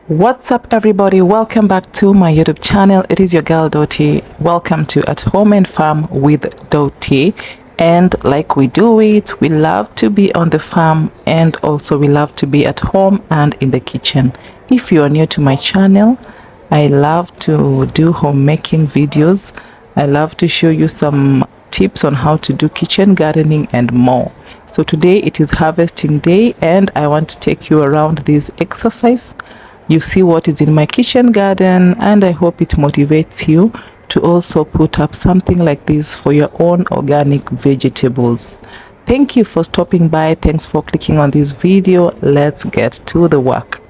What's up, everybody? Welcome back to my YouTube channel. It is your girl Doughty. Welcome to At Home and Farm with Doughty. And like we do it, we love to be on the farm and also we love to be at home and in the kitchen. If you are new to my channel, I love to do homemaking videos. I love to show you some tips on how to do kitchen gardening and more. So today it is harvesting day and I want to take you around this exercise. You see what is in my kitchen garden, and I hope it motivates you to also put up something like this for your own organic vegetables. Thank you for stopping by. Thanks for clicking on this video. Let's get to the work.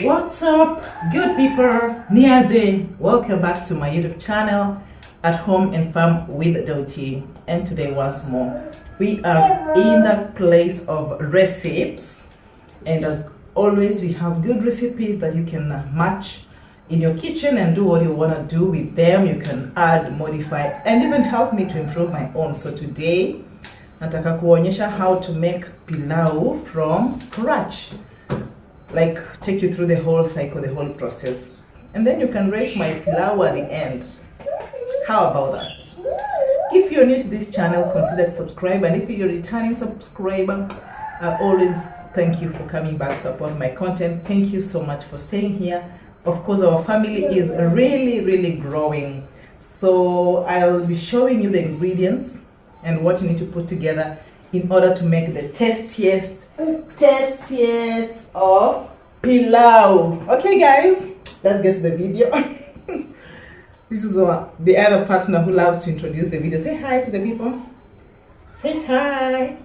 What's up, good people? Niaze, welcome back to my YouTube channel at home and farm with Doughty. And today once more we are in the place of recipes, and as always we have good recipes that you can match in your kitchen and do what you want to do with them. You can add, modify, and even help me to improve my own. So today nataka kuonyesha how to make pilau from scratch, like take you through the whole cycle, the whole process, and then you can rate my pilau at the end. How about that? If you're new to this channel, consider subscribe, and if you're a returning subscriber, I always thank you for coming back to support my content. Thank you so much for staying here. Of course, our family is really growing, so I'll be showing you the ingredients and what you need to put together in order to make the tastiest of pilau. Okay guys, let's get to the video. This is the other partner who loves to introduce the video. Say hi to the people. Say hi.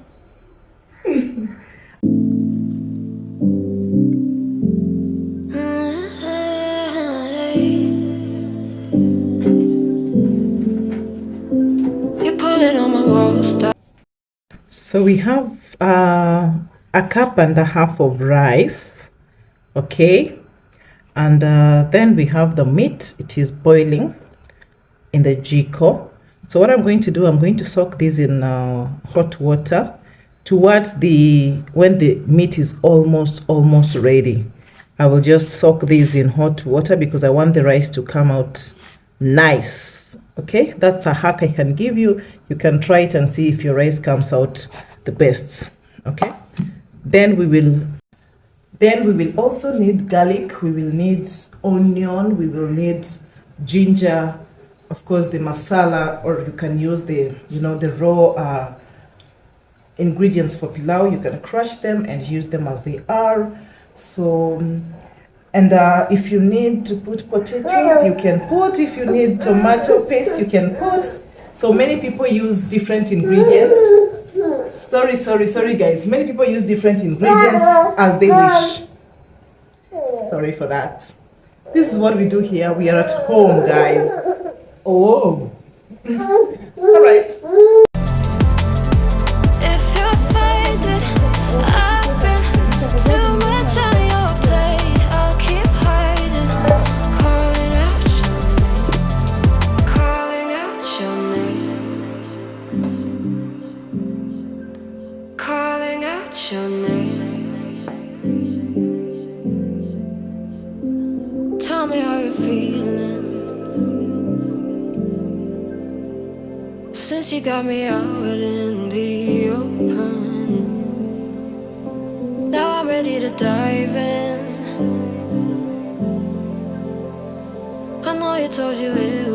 You're pulling on my walls. So we have a cup and a half of rice, okay, and then we have the meat. It is boiling in the jiko. So what I'm going to do, I'm going to soak this in hot water towards when the meat is almost ready. I will just soak this in hot water because I want the rice to come out nice. Okay, that's a hack I can give you. You can try it and see if your rice comes out the best. Okay, then we will also need garlic, we will need onion, we will need ginger, of course the masala, or you can use the the raw ingredients for pilau. You can crush them and use them as they are. So, and if you need to put potatoes, you can put. If you need tomato paste, you can put. So many people use different ingredients. Sorry guys, many people use different ingredients as they wish. Sorry for that. This is what we do here. We are at home, guys. Oh. All right. Your name. Tell me how you're feeling since you got me out in the open. Now I'm ready to dive in. I know you told you it